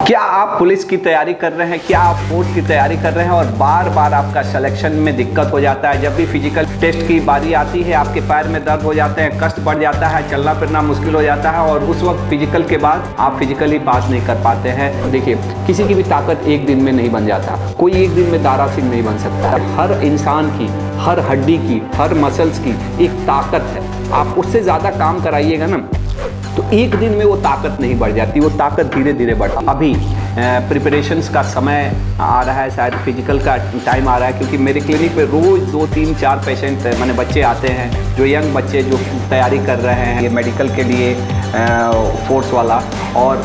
क्या आप पुलिस की तैयारी कर रहे हैं, क्या आप फोर्स की तैयारी कर रहे हैं और बार बार आपका सिलेक्शन में दिक्कत हो जाता है। जब भी फिजिकल टेस्ट की बारी आती है आपके पैर में दर्द हो जाते हैं, कष्ट बढ़ जाता है, चलना फिरना मुश्किल हो जाता है और उस वक्त फिजिकल के बाद आप फिजिकली पास नहीं कर पाते हैं। देखिए, किसी की भी ताकत एक दिन में नहीं बन जाता, कोई एक दिन में दारा सिंह नहीं बन सकता। हर इंसान की, हर हड्डी की, हर मसल्स की एक ताकत है। आप उससे ज़्यादा काम कराइएगा ना तो एक दिन में वो ताकत नहीं बढ़ जाती, वो ताकत धीरे धीरे बढ़ती। अभी प्रिपरेशंस का समय आ रहा है, शायद फिजिकल का टाइम आ रहा है, क्योंकि मेरे क्लिनिक पे रोज़ 2, 3, 4 पेशेंट माने बच्चे आते हैं, जो यंग बच्चे जो तैयारी कर रहे हैं ये मेडिकल के लिए फोर्स वाला, और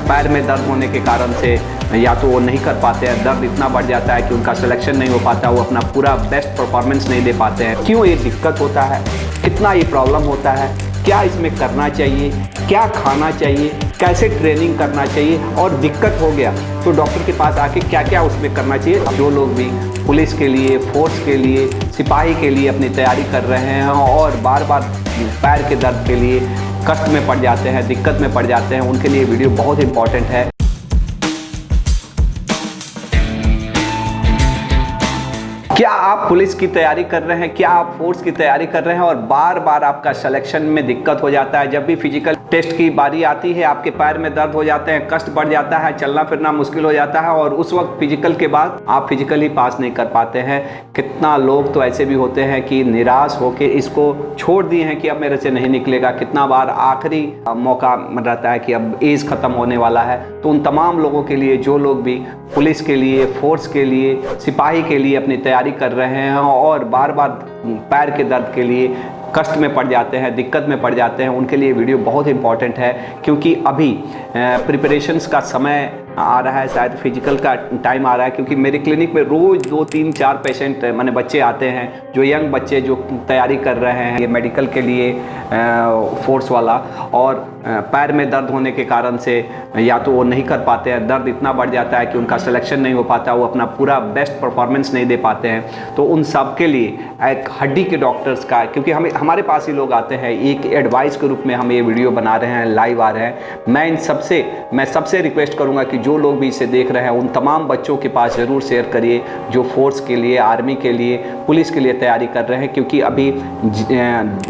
पैर में दर्द होने के कारण से या तो वो नहीं कर पाते हैं, दर्द इतना बढ़ जाता है कि उनका सिलेक्शन नहीं हो पाता, वो अपना पूरा बेस्ट परफॉर्मेंस नहीं दे पाते हैं। क्यों ये दिक्कत होता है, कितना ये प्रॉब्लम होता है, क्या इसमें करना चाहिए, क्या खाना चाहिए, कैसे ट्रेनिंग करना चाहिए, और दिक्कत हो गया तो डॉक्टर के पास आके क्या क्या उसमें करना चाहिए। जो लोग भी पुलिस के लिए, फोर्स के लिए, सिपाही के लिए अपनी तैयारी कर रहे हैं और बार बार पैर के दर्द के लिए कष्ट में पड़ जाते हैं, दिक्कत में पड़ जाते हैं, उनके लिए वीडियो बहुत इंपॉर्टेंट है। क्या आप पुलिस की तैयारी कर रहे हैं, क्या आप फोर्स की तैयारी कर रहे हैं और बार बार आपका सिलेक्शन में दिक्कत हो जाता है। जब भी फिजिकल टेस्ट की बारी आती है आपके पैर में दर्द हो जाते हैं, कष्ट बढ़ जाता है, चलना फिरना मुश्किल हो जाता है और उस वक्त फिजिकल के बाद आप फिजिकली पास नहीं कर पाते हैं। कितना लोग तो ऐसे भी होते हैं कि निराश होकर इसको छोड़ दिए हैं कि अब मेरे से नहीं निकलेगा। कितना बार आखिरी मौका रहता है कि अब एज खत्म होने वाला है। तो उन तमाम लोगों के लिए, जो लोग भी पुलिस के लिए, फोर्स के लिए, सिपाही के लिए अपनी तैयारी कर रहे हैं और बार बार पैर के दर्द के लिए कष्ट में पड़ जाते हैं, दिक्कत में पड़ जाते हैं, उनके लिए वीडियो बहुत इंपॉर्टेंट है। क्योंकि अभी प्रिपरेशंस का समय आ रहा है, शायद फिजिकल का टाइम आ रहा है, क्योंकि मेरे क्लिनिक में रोज़ 2, 3, 4 पेशेंट माने बच्चे आते हैं, जो यंग बच्चे जो तैयारी कर रहे हैं ये मेडिकल के लिए फोर्स वाला, और पैर में दर्द होने के कारण से या तो वो नहीं कर पाते हैं, दर्द इतना बढ़ जाता है कि उनका सिलेक्शन नहीं हो पाता, वो अपना पूरा बेस्ट परफॉर्मेंस नहीं दे पाते हैं। तो उन सब के लिए एक हड्डी के डॉक्टर्स का, क्योंकि हमारे पास ही लोग आते हैं, एक एडवाइस के रूप में हम ये वीडियो बना रहे हैं, लाइव आ रहे हैं। मैं सबसे रिक्वेस्ट करूंगा कि जो लोग भी इसे देख रहे हैं उन तमाम बच्चों के पास ज़रूर शेयर करिए जो फोर्स के लिए, आर्मी के लिए, पुलिस के लिए तैयारी कर रहे हैं। क्योंकि अभी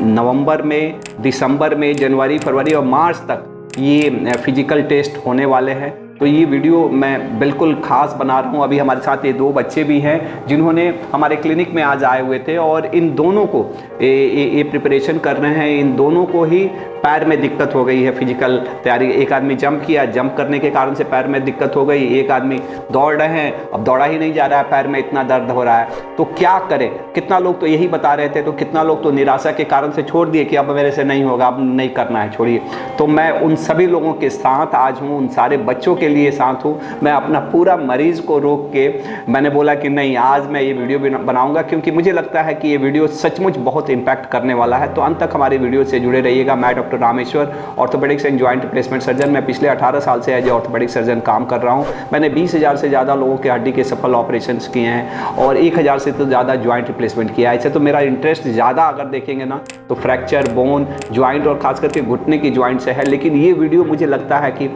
नवंबर में, दिसंबर में, जनवरी, फरवरी और मार्च तक ये फिजिकल टेस्ट होने वाले हैं। तो ये वीडियो मैं बिल्कुल ख़ास बना रहा हूँ। अभी हमारे साथ ये 2 बच्चे भी हैं जिन्होंने हमारे क्लिनिक में आज आए हुए थे और इन दोनों को ये प्रिपरेशन कर रहे हैं। इन दोनों को ही पैर में दिक्कत हो गई है फिजिकल तैयारी। एक आदमी जंप किया, जंप करने के कारण से पैर में दिक्कत हो गई। एक आदमी दौड़ रहे हैं, अब दौड़ा ही नहीं जा रहा है, पैर में इतना दर्द हो रहा है। तो क्या करें? कितना लोग तो यही बता रहे थे, तो कितना लोग तो निराशा के कारण से छोड़ दिए कि अब मेरे से नहीं होगा, अब नहीं करना है, छोड़िए। तो मैं उन सभी लोगों के साथ आज हूँ, उन सारे बच्चों के लिए साथ हूँ। मैं अपना पूरा मरीज को रोक के मैंने बोला कि नहीं, आज मैं ये वीडियो बनाऊंगा, क्योंकि मुझे लगता है कि ये वीडियो सचमुच बहुत इंपैक्ट करने वाला है। तो अंत तक हमारे वीडियो से जुड़े रहिएगा। मैं doctor Rameshwar, orthopaedics and joint replacement surgeon. मैं पिछले 18 साल से एज ए ऑर्थोपेडिक सर्जन काम कर रहा हूँ। मैंने 20,000 से ज़्यादा लोगों के हड्डी के सफल ऑपरेशंस किए हैं और 1,000 से तो ज़्यादा जॉइंट रिप्लेसमेंट किया है। ऐसे तो मेरा इंटरेस्ट ज़्यादा अगर देखेंगे ना तो फ्रैक्चर, बोन, जॉइंट और खास करके घुटने की जॉइंट से है। लेकिन ये वीडियो मुझे लगता है कि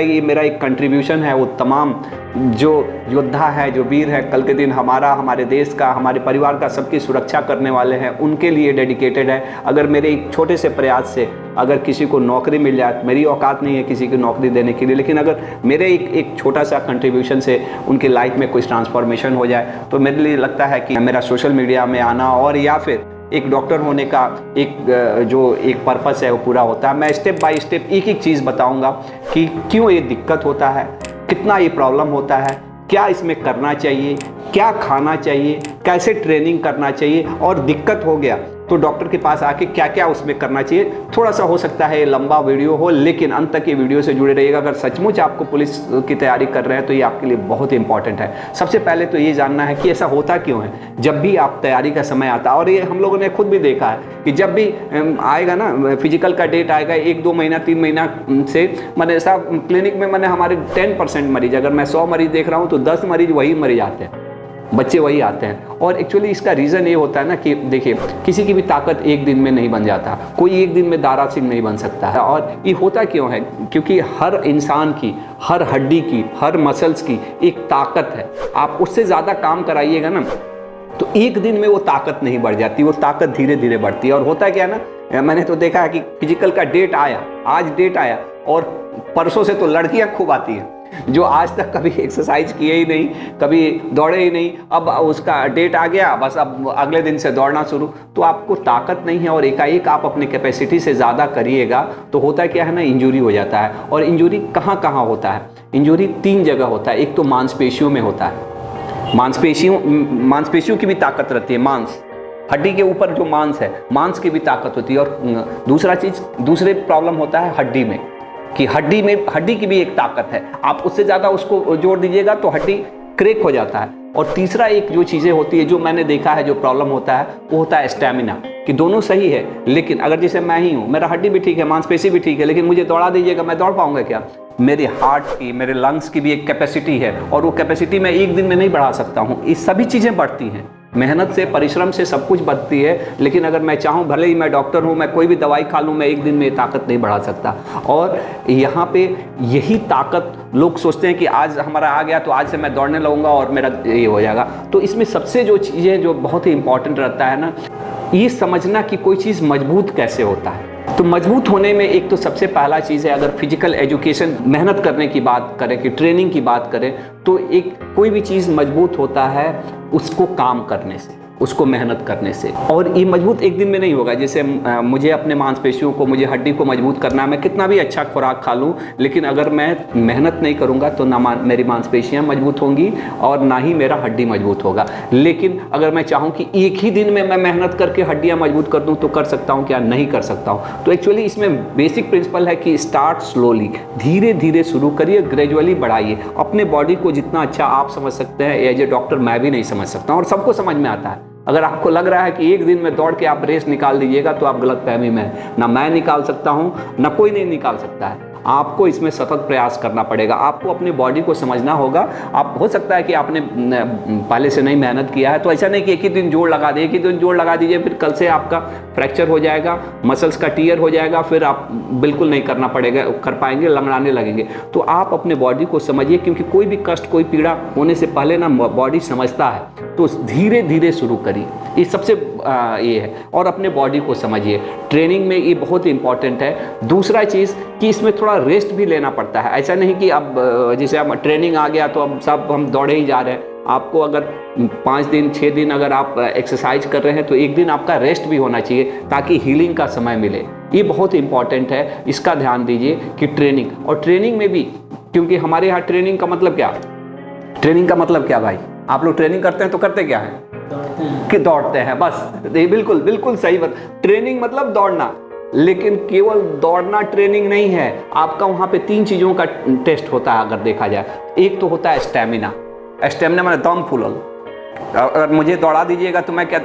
ये मेरा एक कंट्रीब्यूशन है वो तमाम जो योद्धा है, जो वीर है, कल के दिन हमारे देश का, हमारे परिवार का, सबकी सुरक्षा करने वाले हैं, उनके लिए डेडिकेटेड है। अगर मेरे एक छोटे से प्रयास से अगर किसी को नौकरी मिल जाए, मेरी औकात नहीं है किसी की नौकरी देने के लिए, लेकिन अगर मेरे एक छोटा सा कंट्रीब्यूशन से उनकी लाइफ में कुछ ट्रांसफॉर्मेशन हो जाए तो मेरे लिए लगता है कि मेरा सोशल मीडिया में आना और या फिर एक डॉक्टर होने का एक पर्पस है वो पूरा होता है। मैं स्टेप बाय स्टेप एक चीज़ बताऊंगा कि क्यों ये दिक्कत होता है, कितना ये प्रॉब्लम होता है, क्या इसमें करना चाहिए, क्या खाना चाहिए, कैसे ट्रेनिंग करना चाहिए, और दिक्कत हो गया तो डॉक्टर के पास आके क्या क्या उसमें करना चाहिए। थोड़ा सा हो सकता है ये लंबा वीडियो हो, लेकिन अंत तक ये वीडियो से जुड़े रहिएगा। अगर सचमुच आपको पुलिस की तैयारी कर रहे हैं तो ये आपके लिए बहुत इंपॉर्टेंट है। सबसे पहले तो ये जानना है कि ऐसा होता क्यों है। जब भी आप तैयारी का समय आता है, और ये हम लोगों ने खुद भी देखा है कि जब भी आएगा ना फिजिकल का डेट आएगा, 1, 2 महीना, 3 महीना से, मैंने साहब क्लिनिक में मैंने हमारे 10% मरीज, अगर मैं 100 मरीज देख रहा हूँ तो 10 मरीज वही मरीज आते हैं। बच्चे वही आते हैं। और एक्चुअली इसका रीज़न ये होता है ना कि देखिए, किसी की भी ताकत एक दिन में नहीं बन जाता, कोई एक दिन में दारा सिंह नहीं बन सकता है। और ये होता क्यों है? क्योंकि हर इंसान की, हर हड्डी की, हर मसल्स की एक ताकत है। आप उससे ज़्यादा काम कराइएगा ना तो एक दिन में वो ताकत नहीं बढ़ जाती, वो ताकत धीरे धीरे बढ़ती है। और होता क्या है ना, मैंने तो देखा है कि फिजिकल का डेट आया, आज डेट आया और परसों से तो लड़कियां खूब आती हैं जो आज तक कभी एक्सरसाइज किए ही नहीं, कभी दौड़े ही नहीं, अब उसका डेट आ गया, बस अब अगले दिन से दौड़ना शुरू। तो आपको ताकत नहीं है और एकाएक आप अपने कैपेसिटी से ज़्यादा करिएगा तो होता क्या है ना, इंजरी हो जाता है। और इंजरी कहाँ कहाँ होता है? इंजरी 3 जगह होता है। एक तो मांसपेशियों में होता है, मांसपेशियों की भी ताकत रहती है, मांस, हड्डी के ऊपर जो मांस है, मांस की भी ताकत होती है। और दूसरे प्रॉब्लम होता है हड्डी में, कि हड्डी की भी एक ताकत है, आप उससे ज़्यादा उसको जोड़ दीजिएगा तो हड्डी क्रैक हो जाता है। और तीसरा एक जो चीज़ें होती है, जो मैंने देखा है, जो प्रॉब्लम होता है वो होता है स्टैमिना, कि दोनों सही है लेकिन अगर जैसे मैं ही हूँ, मेरा हड्डी भी ठीक है, मांसपेशी भी ठीक है, लेकिन मुझे दौड़ा दीजिएगा, मैं दौड़ पाऊंगा क्या? मेरे हार्ट की, मेरे लंग्स की भी एक कैपेसिटी है और वो कैपेसिटी मैं एक दिन में नहीं बढ़ा सकता हूँ। ये सभी चीज़ें बढ़ती हैं, मेहनत से, परिश्रम से सब कुछ बढ़ती है। लेकिन अगर मैं चाहूँ, भले ही मैं डॉक्टर हूँ, मैं कोई भी दवाई खा लूँ, मैं एक दिन में ताकत नहीं बढ़ा सकता। और यहाँ पे यही ताकत लोग सोचते हैं कि आज हमारा आ गया तो आज से मैं दौड़ने लगूंगा और मेरा ये हो जाएगा। तो इसमें सबसे जो चीज़ें जो बहुत ही इंपॉर्टेंट रहता है ना, ये समझना कि कोई चीज़ मजबूत कैसे होता है। तो मजबूत होने में एक तो सबसे पहला चीज़ है, अगर फिजिकल एजुकेशन, मेहनत करने की बात करें, कि ट्रेनिंग की बात करें, तो एक कोई भी चीज़ मजबूत होता है उसको काम करने से, उसको मेहनत करने से। और ये मजबूत एक दिन में नहीं होगा। जैसे मुझे अपने मांसपेशियों को, मुझे हड्डी को मजबूत करना है, मैं कितना भी अच्छा खुराक खा लूँ, लेकिन अगर मैं मेहनत नहीं करूँगा तो ना मेरी मांसपेशियाँ मजबूत होंगी और ना ही मेरा हड्डी मजबूत होगा। लेकिन अगर मैं चाहूँ कि एक ही दिन में मैं मेहनत करके हड्डियाँ मजबूत कर दूँ तो कर सकता हूँ क्या? नहीं कर सकता हूँ। तो एक्चुअली इसमें बेसिक प्रिंसिपल है कि स्टार्ट स्लोली, धीरे धीरे शुरू करिए, ग्रेजुअली बढ़ाइए। अपने बॉडी को जितना अच्छा आप समझ सकते हैं, एज ए डॉक्टर मैं भी नहीं समझ सकता और सबको समझ में आता है। अगर आपको लग रहा है कि एक दिन में दौड़ के आप रेस निकाल दीजिएगा तो आप गलतफहमी में हैं। ना मैं निकाल सकता हूं, ना कोई नहीं निकाल सकता है। आपको इसमें सतत प्रयास करना पड़ेगा, आपको अपनी बॉडी को समझना होगा। आप, हो सकता है कि आपने पहले से नहीं मेहनत किया है, तो ऐसा नहीं कि एक ही दिन जोड़ लगा दे, एक ही दिन जोड़ लगा दीजिए, फिर कल से आपका फ्रैक्चर हो जाएगा, मसल्स का टीयर हो जाएगा, फिर आप बिल्कुल नहीं करना पड़ेगा, कर पाएंगे, लंगड़ाने लगेंगे। तो आप अपने बॉडी को समझिए, क्योंकि कोई भी कष्ट, कोई पीड़ा होने से पहले ना बॉडी समझता है। तो धीरे धीरे शुरू करिए, ये सबसे ये है। और अपने बॉडी को समझिए, ट्रेनिंग में ये बहुत इंपॉर्टेंट है। दूसरा चीज़ कि इसमें थोड़ा रेस्ट भी लेना पड़ता है। ऐसा नहीं कि अब जैसे अब ट्रेनिंग आ गया तो अब सब हम दौड़े ही जा रहे हैं। आपको अगर 5 दिन 6 दिन अगर आप एक्सरसाइज कर रहे हैं तो एक दिन आपका रेस्ट भी होना चाहिए, ताकि हीलिंग का समय मिले। ये बहुत इंपॉर्टेंट है, इसका ध्यान दीजिए कि ट्रेनिंग, और ट्रेनिंग में भी, क्योंकि हमारे यहाँ ट्रेनिंग का मतलब क्या, ट्रेनिंग का मतलब क्या भाई? आप लोग ट्रेनिंग करते हैं तो करते क्या हैं? कि दौड़ते हैं, बस। ये बिल्कुल बिल्कुल सही बात। ट्रेनिंग मतलब दौड़ना, लेकिन केवल दौड़ना ट्रेनिंग नहीं है। आपका वहाँ पे 3 चीज़ों का टेस्ट होता है अगर देखा जाए। एक तो होता है स्टैमिना, स्टैमिना मतलब दम फूलल। अगर मुझे दौड़ा दीजिएगा तो मैं क्या,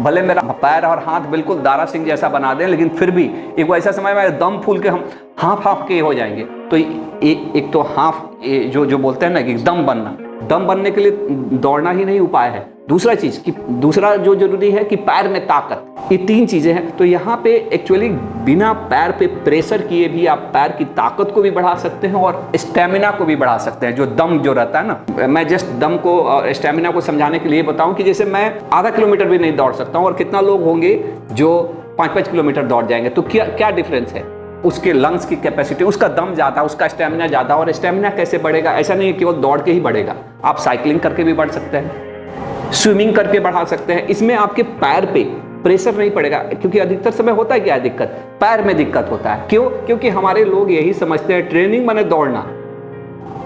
भले मेरा पैर और हाथ बिल्कुल दारा सिंह जैसा बना दें, लेकिन फिर भी एक ऐसा समय में दम फूल के हम हाफ के हो जाएंगे। तो एक तो हाफ जो बोलते हैं ना कि दम बनने के लिए दौड़ना ही नहीं उपाय है। दूसरा जो जरूरी है कि पैर में ताकत। ये 3 चीजें हैं। तो यहाँ पे एक्चुअली बिना पैर पे प्रेशर किए भी आप पैर की ताकत को भी बढ़ा सकते हैं और स्टेमिना को भी बढ़ा सकते हैं। जो दम जो रहता है ना, मैं जस्ट दम को और स्टेमिना को समझाने के लिए बताऊं कि जैसे मैं आधा किलोमीटर भी नहीं दौड़ सकता हूं और कितना लोग होंगे जो 5-5 किलोमीटर दौड़ जाएंगे, तो क्या डिफरेंस है? उसके लंग्स की कैपेसिटी, उसका दम ज़्यादा, उसका स्टेमिना ज़्यादा। और स्टेमिना कैसे बढ़ेगा? ऐसा नहीं है केवल दौड़ के ही बढ़ेगा, आप साइकिलिंग करके भी बढ़ सकते हैं, स्विमिंग करके बढ़ा सकते हैं। इसमें आपके पैर पे प्रेशर नहीं पड़ेगा, क्योंकि अधिकतर समय होता है क्या है दिक्कत, पैर में दिक्कत होता है। क्यों? क्योंकि हमारे लोग यही समझते हैं ट्रेनिंग माने दौड़ना।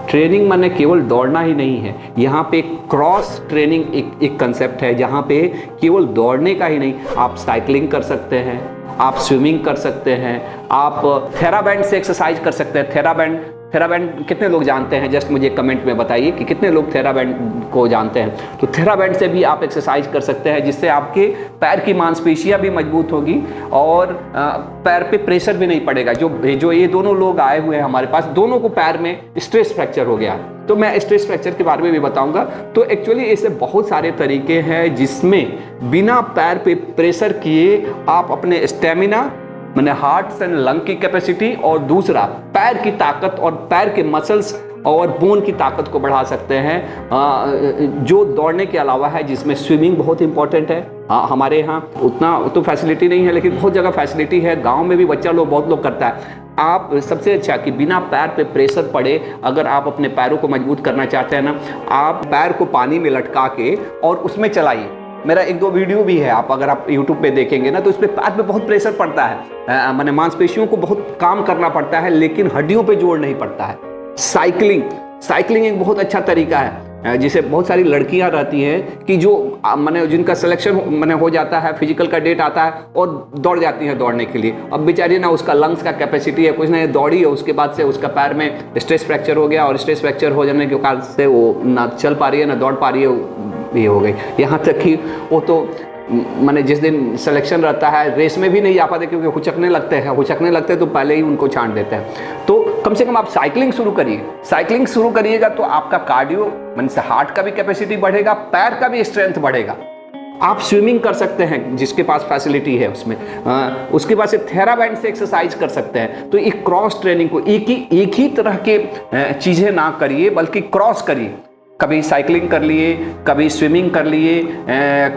ट्रेनिंग माने केवल दौड़ना ही नहीं है, यहाँ पे क्रॉस ट्रेनिंग एक कंसेप्ट है, जहाँ पे केवल दौड़ने का ही नहीं, आप साइकिलिंग कर सकते हैं, आप स्विमिंग कर सकते हैं, आप थेराबैंड से एक्सरसाइज कर सकते हैं। थेराबैंड कितने लोग जानते हैं? जस्ट मुझे कमेंट में बताइए कि कितने लोग थेराबैंड को जानते हैं। तो थेराबैंड से भी आप एक्सरसाइज कर सकते हैं, जिससे आपके पैर की मांसपेशियां भी मजबूत होगी और पैर पे प्रेशर भी नहीं पड़ेगा। जो ये दोनों लोग आए हुए हैं हमारे पास, दोनों को पैर में स्ट्रेस फ्रैक्चर हो गया, तो मैं स्ट्रेस फ्रैक्चर के बारे में भी बताऊंगा। तो एक्चुअली ऐसे बहुत सारे तरीके हैं जिसमें बिना पैर पे प्रेशर किए आप अपने स्टेमिना, मैंने हार्ट एंड लंग की कैपेसिटी, और दूसरा पैर की ताकत और पैर के मसल्स और बोन की ताकत को बढ़ा सकते हैं। जो दौड़ने के अलावा है, जिसमें स्विमिंग बहुत इंपॉर्टेंट है। हमारे यहाँ उतना तो फैसिलिटी नहीं है, लेकिन बहुत जगह फैसिलिटी है। गांव में भी बच्चा लोग बहुत लोग करता है। आप सबसे अच्छा कि बिना पैर पे प्रेशर पड़े, अगर आप अपने पैरों को मजबूत करना चाहते हैं ना, आप पैर को पानी में लटका के और उसमें चलाइए। मेरा 1-2 वीडियो भी है, अगर आप YouTube पे देखेंगे ना, तो उस पर पैर पे बहुत प्रेशर पड़ता है, मैंने मांसपेशियों को बहुत काम करना पड़ता है, लेकिन हड्डियों पे जोर नहीं पड़ता है। साइकिलिंग एक बहुत अच्छा तरीका है, जिसे बहुत सारी लड़कियां रहती हैं कि जो मैंने जिनका सिलेक्शन मैंने हो जाता है, फिजिकल का डेट आता है और दौड़ जाती हैं दौड़ने के लिए। अब बेचारी ना उसका लंग्स का कैपेसिटी है, कुछ नहीं दौड़ी है, उसके बाद से उसका पैर में स्ट्रेस फ्रैक्चर हो गया, और स्ट्रेस फ्रैक्चर हो जाने के कारण से वो ना चल पा रही है, ना दौड़ पा रही है, ये हो गई। यहाँ तक कि वो तो मैंने जिस दिन सिलेक्शन रहता है, रेस में भी नहीं आ पाते, क्योंकि हुचकने लगते हैं तो पहले ही उनको छांट देते हैं। तो कम से कम आप साइकिलिंग शुरू करिएगा, तो आपका कार्डियो मन से हार्ट का भी कैपेसिटी बढ़ेगा, पैर का भी स्ट्रेंथ बढ़ेगा। आप स्विमिंग कर सकते हैं, जिसके पास फैसिलिटी है उसमें। उसके बाद से थेराबैंड से एक्सरसाइज कर सकते हैं। तो एक क्रॉस ट्रेनिंग को एक ही तरह के चीज़ें ना करिए, बल्कि क्रॉस करिए। कभी साइकिलिंग कर लिए, कभी स्विमिंग कर लिए,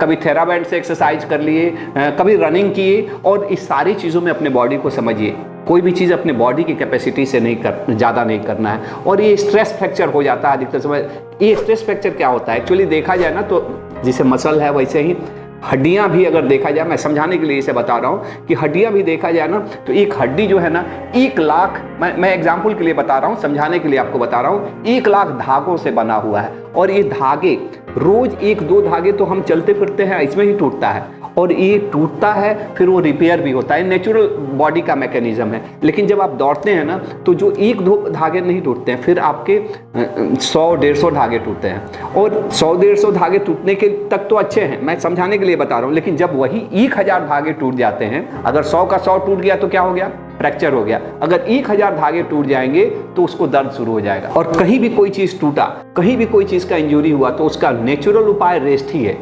कभी थेराबैंड से एक्सरसाइज कर लिए, कभी रनिंग किए, और इस सारी चीज़ों में अपने बॉडी को समझिए। कोई भी चीज़ अपने बॉडी की कैपेसिटी से ज़्यादा नहीं करना है। और ये स्ट्रेस फ्रैक्चर हो जाता है अधिकतर समय। ये स्ट्रेस फ्रैक्चर क्या होता है? एक्चुअली देखा जाए ना, तो जैसे मसल है वैसे ही हड्डियां भी अगर देखा जाए, मैं समझाने के लिए इसे बता रहा हूं कि हड्डियां भी देखा जाए ना, तो एक हड्डी जो है ना, 1 लाख, मैं एग्जांपल के लिए बता रहा हूं, समझाने के लिए आपको बता रहा हूं, 1 लाख धागों से बना हुआ है। और ये धागे रोज 1-2 धागे तो हम चलते फिरते हैं, इसमें ही टूटता है, और ये टूटता है, फिर वो रिपेयर भी होता है। नेचुरल बॉडी का मैकेनिज्म है। लेकिन जब आप दौड़ते हैं ना, तो जो 1-2 धागे नहीं टूटते हैं, फिर आपके 100-150 धागे टूटते हैं। और 100-150 धागे टूटने के तक तो अच्छे हैं, मैं समझाने के लिए बता रहा हूँ। लेकिन जब वही 1000 धागे टूट जाते हैं, अगर 100 का 100 टूट गया तो क्या हो गया? फ्रैक्चर हो गया। अगर 1000 धागे टूट जाएंगे तो उसको दर्द शुरू हो जाएगा। और कहीं भी कोई चीज टूटा, कहीं भी कोई चीज का इंजरी हुआ, तो उसका नेचुरल उपाय रेस्ट ही है।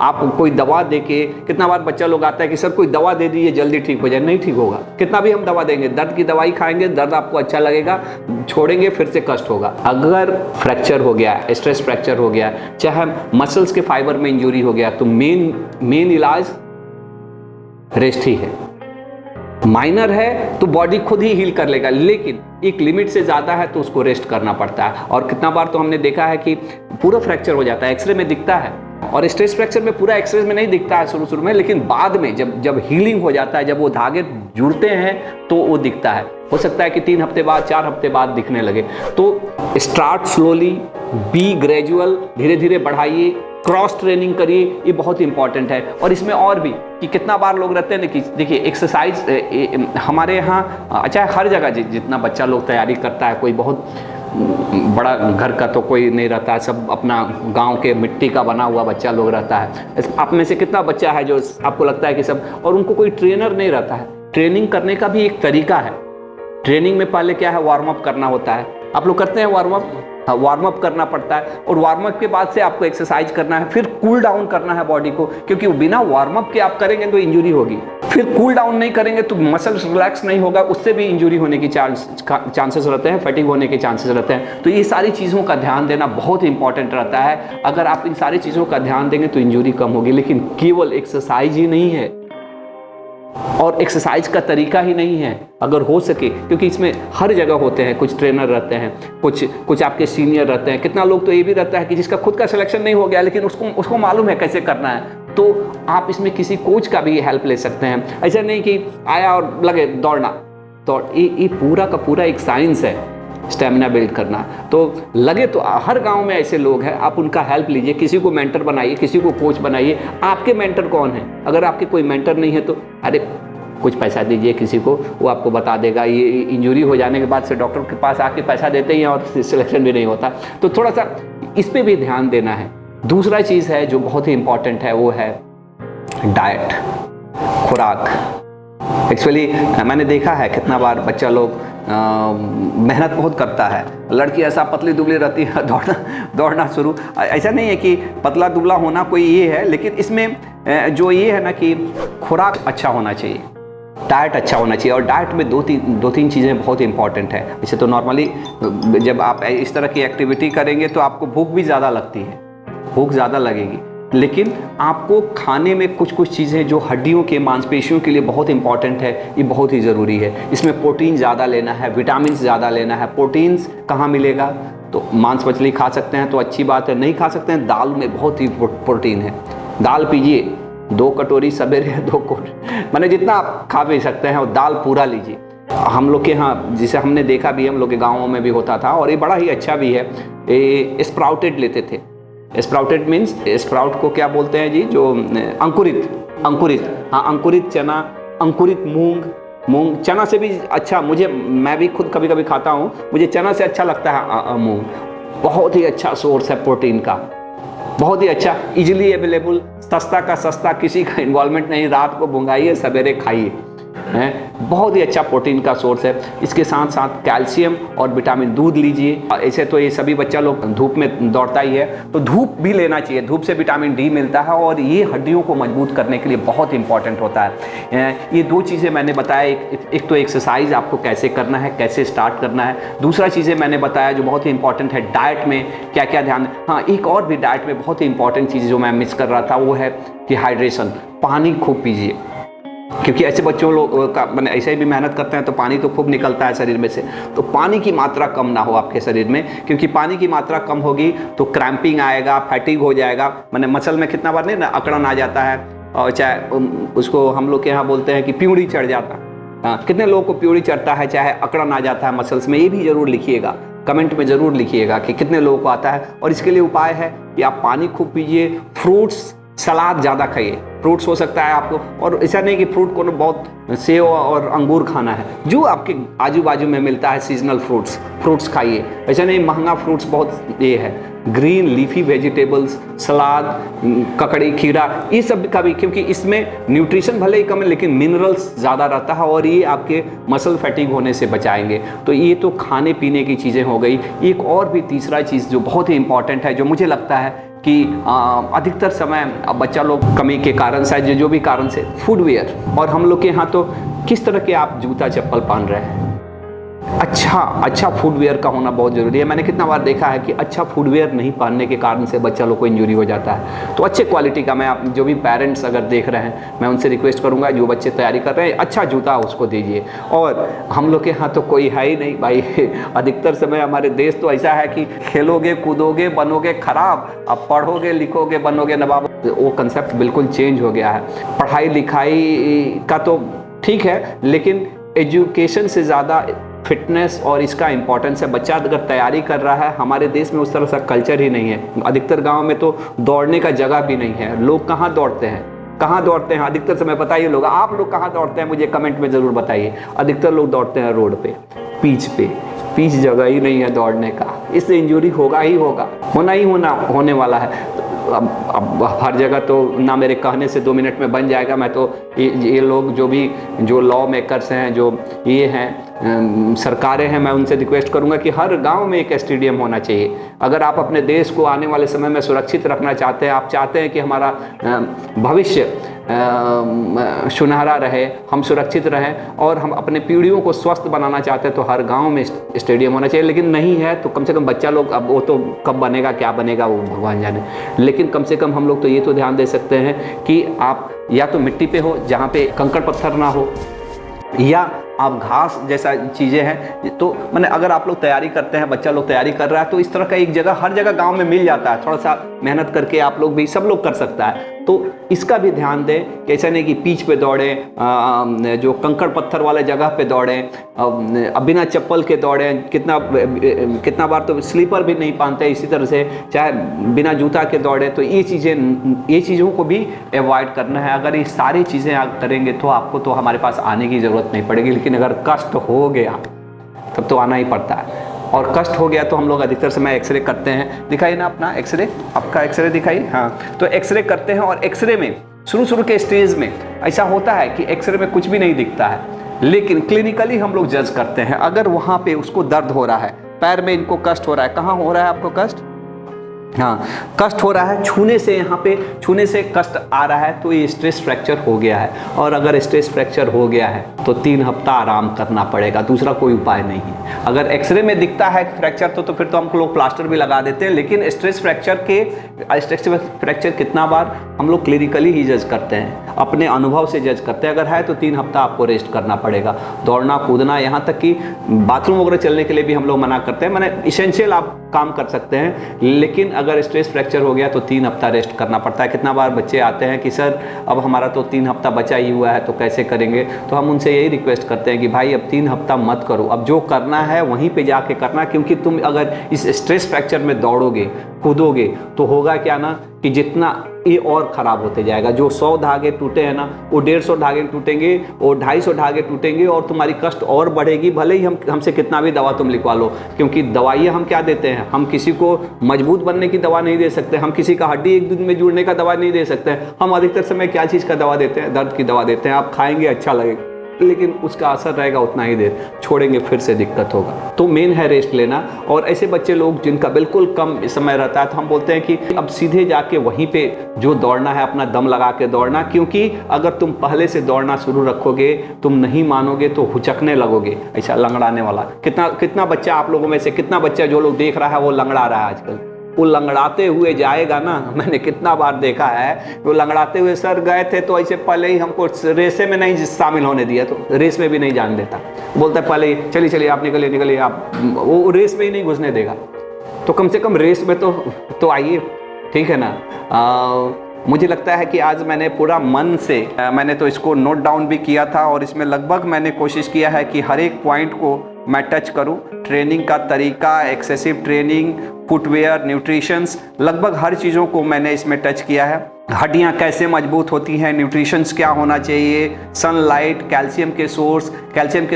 आप कोई दवा देके, कितना बार बच्चा लोग आता है कि सर कोई दवा दे दीजिए जल्दी ठीक हो जाए, नहीं ठीक होगा। कितना भी हम दवा देंगे, दर्द की दवाई खाएंगे, दर्द आपको अच्छा लगेगा, छोड़ेंगे फिर से कष्ट होगा। अगर फ्रैक्चर हो गया, स्ट्रेस फ्रैक्चर हो गया, चाहे मसल्स के फाइबर में इंजरी हो गया, तो मेन इलाज रेस्ट ही है। माइनर है तो बॉडी खुद ही हील कर लेगा, लेकिन एक लिमिट से ज्यादा है तो उसको रेस्ट करना पड़ता है। और कितना बार तो हमने देखा है कि पूरा फ्रैक्चर हो जाता है, एक्सरे में दिखता है, और स्ट्रेस फ्रैक्चर में पूरा एक्सरे में नहीं दिखता है शुरू में, लेकिन बाद में जब हीलिंग हो जाता है, जब वो धागे जुड़ते हैं, तो वो दिखता है। हो सकता है कि 3 हफ्ते बाद, 4 हफ्ते बाद दिखने लगे। तो स्टार्ट स्लोली, बी ग्रेजुअल, धीरे धीरे बढ़ाइए, क्रॉस ट्रेनिंग करिए, ये बहुत इंपॉर्टेंट है। और इसमें और भी कि कितना बार लोग रहते हैं ना कि देखिए एक्सरसाइज हमारे यहाँ, अच्छा हर जगह जितना बच्चा लोग तैयारी करता है, कोई बहुत बड़ा घर का तो कोई नहीं रहता है, सब अपना गांव के मिट्टी का बना हुआ बच्चा लोग रहता है। आप में से कितना बच्चा है जो आपको लगता है कि सब, और उनको कोई ट्रेनर नहीं रहता है। ट्रेनिंग करने का भी एक तरीका है। ट्रेनिंग में पहले क्या है, वार्म अप करना होता है। आप लोग करते हैं वार्म अप? वार्म अप करना पड़ता है, और वार्म अप के बाद से आपको एक्सरसाइज करना है, फिर कूल डाउन करना है बॉडी को, क्योंकि बिना वार्म अप के आप करेंगे तो इंजरी होगी। फिर कूल डाउन नहीं करेंगे तो मसल्स रिलैक्स नहीं होगा, उससे भी इंजरी होने की चांसेस रहते हैं, फैटिग होने के चांसेस रहते हैं। तो ये सारी चीज़ों का ध्यान देना बहुत इंपॉर्टेंट रहता है। अगर आप इन सारी चीज़ों का ध्यान देंगे तो इंजरी कम होगी। लेकिन केवल एक्सरसाइज ही नहीं है, और एक्सरसाइज का तरीका ही नहीं है, अगर हो सके, क्योंकि इसमें हर जगह होते हैं, कुछ ट्रेनर रहते हैं, कुछ आपके सीनियर रहते हैं। कितना लोग तो ये भी रहता है कि जिसका खुद का सिलेक्शन नहीं हो गया, लेकिन उसको मालूम है कैसे करना है, तो आप इसमें किसी कोच का भी हेल्प ले सकते हैं। ऐसा नहीं कि आया और लगे दौड़ना, तो ये पूरा का पूरा एक साइंस है स्टेमिना बिल्ड करना। तो लगे तो हर गांव में ऐसे लोग हैं, आप उनका हेल्प लीजिए, किसी को मेंटर बनाइए, किसी को कोच बनाइए। आपके मेंटर कौन है? अगर आपके कोई मेंटर नहीं है तो अरे कुछ पैसा दीजिए किसी को, वो आपको बता देगा। ये इंजरी हो जाने के बाद से डॉक्टर के पास आके पैसा देते ही हैं और सिलेक्शन भी नहीं होता। तो थोड़ा सा इस पर भी ध्यान देना है। दूसरा चीज़ है जो बहुत ही इंपॉर्टेंट है, वो है डाइट, खुराक। एक्चुअली मैंने देखा है कितना बार बच्चा लोग मेहनत बहुत करता है, लड़की ऐसा पतली दुबली रहती है, दौड़ना शुरू। ऐसा नहीं है कि पतला दुबला होना कोई ये है, लेकिन इसमें जो ये है ना कि खुराक अच्छा होना चाहिए, डाइट अच्छा होना चाहिए। और डाइट में दो तीन चीज़ें बहुत इंपॉर्टेंट है। वैसे तो नॉर्मली जब आप इस तरह की एक्टिविटी करेंगे तो आपको भूख भी ज़्यादा लगती है, भूख ज़्यादा लगेगी, लेकिन आपको खाने में कुछ कुछ चीज़ें जो हड्डियों के मांसपेशियों के लिए बहुत इंपॉर्टेंट है, ये बहुत ही ज़रूरी है। इसमें प्रोटीन ज़्यादा लेना है, विटामिन ज़्यादा लेना है। प्रोटीन्स कहाँ मिलेगा? तो मांस मछली खा सकते हैं तो अच्छी बात है, नहीं खा सकते हैं दाल में बहुत ही प्रोटीन है। दाल पीजिए, 2 कटोरी सवेरे, 2 कटोरी मैंने जितना आप खा पी सकते हैं, और दाल पूरा लीजिए। हम लोग के यहाँ जिसे हमने देखा भी, हम लोग के गाँवों में भी होता था, और ये बड़ा ही अच्छा भी है। ये स्प्राउटेड लेते थे। स्प्राउटेड मीन्स, स्प्राउट को क्या बोलते हैं जी? जो अंकुरित, हाँ, अंकुरित चना, अंकुरित मूंग। चना से भी अच्छा, मैं भी खुद कभी कभी खाता हूँ, मुझे चना से अच्छा लगता है मूंग। बहुत ही अच्छा सोर्स है प्रोटीन का, बहुत ही अच्छा, इजीली अवेलेबल, सस्ता का सस्ता, किसी का इन्वॉल्वमेंट नहीं। रात को भुंगाइए, सवेरे खाइए, हैं, बहुत ही अच्छा प्रोटीन का सोर्स है। इसके साथ साथ कैल्शियम और विटामिन, दूध लीजिए। ऐसे तो ये सभी बच्चा लोग धूप में दौड़ता ही है, तो धूप भी लेना चाहिए। धूप से विटामिन डी मिलता है और ये हड्डियों को मजबूत करने के लिए बहुत इंपॉर्टेंट होता है। ये 2 चीज़ें मैंने बताया। एक तो एक्सरसाइज आपको कैसे करना है, कैसे स्टार्ट करना है। दूसरा चीज़ें मैंने बताया जो बहुत ही इंपॉर्टेंट है, डाइट में क्या क्या ध्यान। हाँ, एक और भी डाइट में बहुत ही इंपॉर्टेंट चीज़ जो मैं मिस कर रहा था, वो है कि हाइड्रेशन, पानी खूब पीजिए। क्योंकि ऐसे बच्चों लोग का मैंने ऐसे ही भी मेहनत करते हैं तो पानी तो खूब निकलता है शरीर में से, तो पानी की मात्रा कम ना हो आपके शरीर में, क्योंकि पानी की मात्रा कम होगी तो क्रैम्पिंग आएगा, फैटिग हो जाएगा। मैंने मसल में कितना बार नहीं ना अकड़न आ जाता है, और चाहे उसको हम लोग के यहाँ बोलते हैं कि प्यूड़ी चढ़ जाता। हाँ, कितने लोगों को प्यूड़ी चढ़ता है, चाहे अकड़न आ जाता है मसल्स में, ये भी जरूर लिखिएगा, कमेंट में ज़रूर लिखिएगा कि कितने लोगों को आता है। और इसके लिए उपाय है कि आप पानी खूब पीजिए, फ्रूट्स, सलाद ज़्यादा खाइए। फ्रूट्स हो सकता है आपको, और ऐसा नहीं कि फ्रूट को बहुत सेव और अंगूर खाना है, जो आपके आजू बाजू में मिलता है सीजनल फ्रूट्स खाइए। ऐसा नहीं महंगा फ्रूट्स बहुत ये है। ग्रीन लीफी वेजिटेबल्स, सलाद, ककड़ी, खीरा, ये सब का भी, क्योंकि इसमें न्यूट्रिशन भले ही कम है लेकिन मिनरल्स ज़्यादा रहता है और ये आपके मसल फैटिग होने से बचाएंगे। तो ये तो खाने पीने की चीज़ें हो गई। एक और भी तीसरा चीज़ जो बहुत ही इंपॉर्टेंट है, जो मुझे लगता है कि अधिकतर समय बच्चा लोग कमी के कारण, शायद जो भी कारण से, फुटवेयर। और हम लोग के यहाँ तो किस तरह के आप जूता चप्पल पहन रहे हैं, अच्छा फुटवेयर का होना बहुत ज़रूरी है। मैंने कितना बार देखा है कि अच्छा फुटवेयर नहीं पहनने के कारण से बच्चा लोग को इंजरी हो जाता है। तो अच्छे क्वालिटी का, मैं आप जो भी पेरेंट्स अगर देख रहे हैं, मैं उनसे रिक्वेस्ट करूंगा, जो बच्चे तैयारी कर रहे हैं अच्छा जूता उसको दीजिए। और हम लोग के यहाँ तो कोई है ही नहीं भाई, अधिकतर समय हमारे देश तो ऐसा है कि खेलोगे कूदोगे बनोगे खराब, अब पढ़ोगे लिखोगे बनोगे नवाब। वो कंसेप्ट बिल्कुल चेंज हो गया है। पढ़ाई लिखाई का तो ठीक है, लेकिन एजुकेशन से ज़्यादा फिटनेस और इसका इंपॉर्टेंस है। बच्चा अगर तैयारी कर रहा है, हमारे देश में उस तरह सा कल्चर ही नहीं है। अधिकतर गांव में तो दौड़ने का जगह भी नहीं है। लोग कहाँ दौड़ते हैं अधिकतर समय बताइए लोग, आप लोग कहाँ दौड़ते हैं मुझे कमेंट में ज़रूर बताइए। अधिकतर लोग दौड़ते हैं रोड पे, पिच जगह ही नहीं है दौड़ने का। इससे इंजरी होगा ही होगा, होने वाला है। अब हर जगह तो ना मेरे कहने से 2 मिनट में बन जाएगा। मैं तो ये लोग जो लॉ मेकर्स हैं, जो ये हैं सरकारें हैं, मैं उनसे रिक्वेस्ट करूंगा कि हर गांव में एक स्टेडियम होना चाहिए। अगर आप अपने देश को आने वाले समय में सुरक्षित रखना चाहते हैं, आप चाहते हैं कि हमारा भविष्य सुनहरा रहे, हम सुरक्षित रहें और हम अपने पीढ़ियों को स्वस्थ बनाना चाहते हैं, तो हर गांव में स्टेडियम होना चाहिए। लेकिन नहीं है तो कम से कम बच्चा लोग, अब वो तो कब बनेगा क्या बनेगा वो भगवान जाने, लेकिन कम से कम हम लोग तो ये तो ध्यान दे सकते हैं कि आप या तो मिट्टी पे हो जहाँ पे कंकड़ पत्थर ना हो, या आप घास जैसा चीज़ें हैं। तो मैंने अगर आप लोग तैयारी करते हैं, बच्चा लोग तैयारी कर रहा है, तो इस तरह का एक जगह हर जगह गांव में मिल जाता है। थोड़ा सा मेहनत करके आप लोग भी, सब लोग कर सकता है। तो इसका भी ध्यान दें कि ऐसा नहीं कि पीच पे दौड़ें, जो कंकड़ पत्थर वाले जगह पे दौड़ें, बिना चप्पल के दौड़ें, कितना बार तो स्लीपर भी नहीं पहनते, इसी तरह से चाहे बिना जूता के दौड़ें। तो ये चीज़ों को भी अवॉइड करना है। अगर ये सारी चीज़ें आप करेंगे तो आपको तो हमारे पास आने की ज़रूरत नहीं पड़ेगी। लेकिन अगर कष्ट हो गया तब तो आना ही पड़ता है, और कष्ट हो गया तो हम लोग अधिकतर समय एक्सरे करते हैं। दिखाइए ना अपना एक्सरे, आपका एक्सरे दिखाइए। हाँ, तो एक्सरे करते हैं, और एक्सरे में शुरू के स्टेज में ऐसा होता है कि एक्सरे में कुछ भी नहीं दिखता है, लेकिन क्लिनिकली हम लोग जज करते हैं। अगर वहाँ पे उसको दर्द हो रहा है, पैर में इनको कष्ट हो रहा है, कहाँ हो रहा है आपको कष्ट? हाँ, कष्ट हो रहा है, छूने से, यहाँ पे छूने से कष्ट आ रहा है, तो ये स्ट्रेस फ्रैक्चर हो गया है। और अगर स्ट्रेस फ्रैक्चर हो गया है तो 3 हफ्ता आराम करना पड़ेगा, दूसरा कोई उपाय नहीं है। अगर एक्सरे में दिखता है फ्रैक्चर तो फिर तो हम लोग प्लास्टर भी लगा देते हैं, लेकिन स्ट्रेस फ्रैक्चर कितना बार हम लोग क्लिनिकली ही जज करते हैं, अपने अनुभव से जज करते हैं। अगर है तो 3 हफ्ता आपको रेस्ट करना पड़ेगा। दौड़ना कूदना, यहाँ तक कि बाथरूम वगैरह चलने के लिए भी हम लोग मना करते हैं। मैंने इसेंशियल आप काम कर सकते हैं, लेकिन अगर स्ट्रेस फ्रैक्चर हो गया तो 3 हफ्ता रेस्ट करना पड़ता है। कितना बार बच्चे आते हैं कि सर अब हमारा तो 3 हफ्ता बचा ही हुआ है, तो कैसे करेंगे? तो हम उनसे यही रिक्वेस्ट करते हैं कि भाई अब 3 हफ्ता मत करो, अब जो करना है वहीं पे जाके करना। क्योंकि तुम अगर इस स्ट्रेस फ्रैक्चर में दौड़ोगे कूदोगे तो होगा क्या ना कि जितना ये और ख़राब होते जाएगा। जो 100 धागे टूटे हैं ना, वो 150 धागे टूटेंगे, वो 250 धागे टूटेंगे, और तुम्हारी कष्ट और बढ़ेगी। भले ही हमसे कितना भी दवा तुम लिखवा लो, क्योंकि दवाइयाँ हम क्या देते हैं? हम किसी को मजबूत बनने की दवा नहीं दे सकते, हम किसी का हड्डी एक दिन में जुड़ने का दवा नहीं दे सकते। हम अधिकतर समय क्या चीज़ का दवा देते हैं? दर्द की दवा देते हैं। आप खाएंगे अच्छा लगेगा, लेकिन उसका असर रहेगा उतना ही देर, छोड़ेंगे फिर से दिक्कत होगा। तो मेन है रेस्ट लेना। और ऐसे बच्चे लोग जिनका बिल्कुल कम समय रहता है, तो हम बोलते हैं कि अब सीधे जाके वहीं पे जो दौड़ना है अपना दम लगा के दौड़ना। क्योंकि अगर तुम पहले से दौड़ना शुरू रखोगे, तुम नहीं मानोगे तो हुचकने लगोगे, ऐसा लंगड़ाने वाला। कितना बच्चा आप लोगों में से कितना बच्चा जो लोग देख रहा है वो लंगड़ा रहा है आजकल? वो लंगड़ाते हुए जाएगा ना। मैंने कितना बार देखा है वो लंगड़ाते हुए, सर गए थे तो ऐसे पहले ही हमको रेसे में नहीं शामिल होने दिया, तो रेस में भी नहीं जान देता। बोलता है पहले ही चलिए आप निकलिए आप, वो रेस में ही नहीं घुसने देगा। तो कम से कम रेस में तो आइए, ठीक है ना। मुझे लगता है कि आज मैंने पूरा मन से मैंने तो इसको नोट डाउन भी किया था, और इसमें लगभग मैंने कोशिश किया है कि हर एक पॉइंट को मैं टच करूं। ट्रेनिंग का तरीका, एक्सेसिव ट्रेनिंग, फुटवेयर, न्यूट्रिशंस, लगभग हर चीज़ों को मैंने इसमें टच किया है। हड्डियां कैसे मजबूत होती हैं, न्यूट्रिशंस क्या होना चाहिए, सनलाइट, कैल्शियम के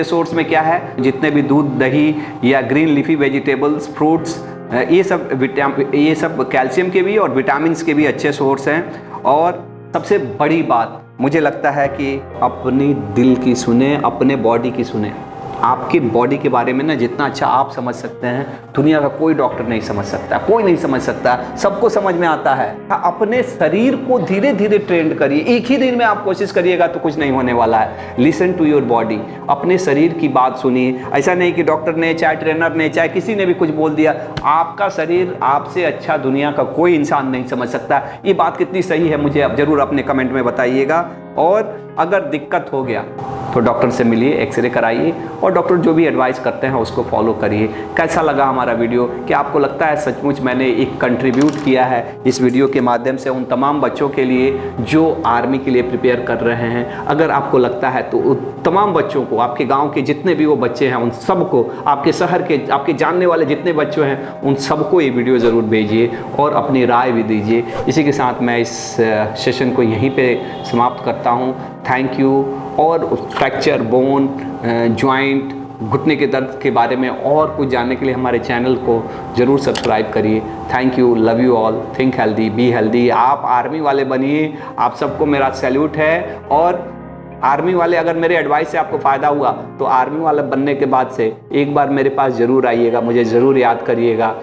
सोर्स में क्या है, जितने भी दूध, दही या ग्रीन लीफी वेजिटेबल्स, फ्रूट्स, ये सब कैल्शियम के भी और विटामिन के भी अच्छे सोर्स हैं। और सबसे बड़ी बात मुझे लगता है कि अपनी दिल की सुने, अपने बॉडी की सुने। आपकी बॉडी के बारे में ना जितना अच्छा आप समझ सकते हैं, दुनिया का कोई डॉक्टर नहीं समझ सकता, कोई नहीं समझ सकता, सबको समझ में आता है। अपने शरीर को धीरे धीरे ट्रेंड करिए। एक ही दिन में आप कोशिश करिएगा तो कुछ नहीं होने वाला है। लिसन टू योर बॉडी, अपने शरीर की बात सुनिए। ऐसा नहीं कि डॉक्टर ने, चाहे ट्रेनर ने, चाहे किसी ने भी कुछ बोल दिया, आपका शरीर आपसे अच्छा दुनिया का कोई इंसान नहीं समझ सकता। ये बात कितनी सही है मुझे आप जरूर अपने कमेंट में बताइएगा। और अगर दिक्कत हो गया तो डॉक्टर से मिलिए, एक्सरे कराइए, और डॉक्टर जो भी एडवाइस करते हैं उसको फॉलो करिए। कैसा लगा हमारा वीडियो? क्या आपको लगता है सचमुच मैंने एक कंट्रीब्यूट किया है इस वीडियो के माध्यम से उन तमाम बच्चों के लिए जो आर्मी के लिए प्रिपेयर कर रहे हैं? अगर आपको लगता है तो उन तमाम बच्चों को, आपके गाँव के जितने भी वो बच्चे हैं उन सबको, आपके शहर के, आपके जानने वाले जितने बच्चे हैं उन सबको ये वीडियो ज़रूर भेजिए और अपनी राय भी दीजिए। इसी के साथ मैं इस सेशन को यहीं पर समाप्त करता हूँ। Thank you. और फ्रैक्चर, बोन, जॉइंट, घुटने के दर्द के बारे में और कुछ जानने के लिए हमारे चैनल को ज़रूर सब्सक्राइब करिए। Thank you, love you all, think healthy, be healthy. आप आर्मी वाले बनिए, आप सबको मेरा सैल्यूट है। और आर्मी वाले, अगर मेरे एडवाइस से आपको फ़ायदा हुआ तो आर्मी वाला बनने के बाद से एक बार मेरे पास ज़रूर आइएगा, मुझे ज़रूर याद करिएगा।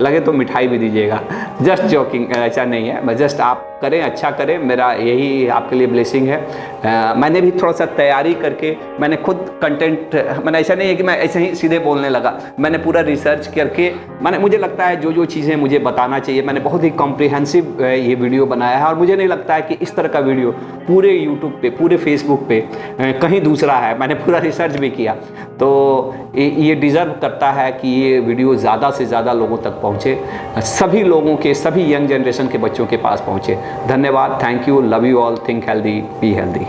लगे तो मिठाई भी दीजिएगा। जस्ट जोकिंग, ऐसा नहीं है, बस जस्ट आप करें, अच्छा करें, मेरा यही आपके लिए ब्लेसिंग है। मैंने भी थोड़ा सा तैयारी करके, मैंने खुद कंटेंट, मैंने ऐसा नहीं है कि मैं ऐसे ही सीधे बोलने लगा, मैंने पूरा रिसर्च करके, मुझे लगता है जो चीज़ें मुझे बताना चाहिए, मैंने बहुत ही कॉम्प्रिहेंसिव ये वीडियो बनाया है। और मुझे नहीं लगता है कि इस तरह का वीडियो पूरे यूट्यूब पे, पूरे फेसबुक पे कहीं दूसरा है। मैंने पूरा रिसर्च भी किया, तो ये डिज़र्व करता है कि ये वीडियो ज़्यादा से ज़्यादा लोगों तक पहुँचे। पहुँचे, सभी लोगों के, सभी यंग जनरेशन के बच्चों के पास पहुँचे। धन्यवाद, thank you, love you all, think healthy, be healthy.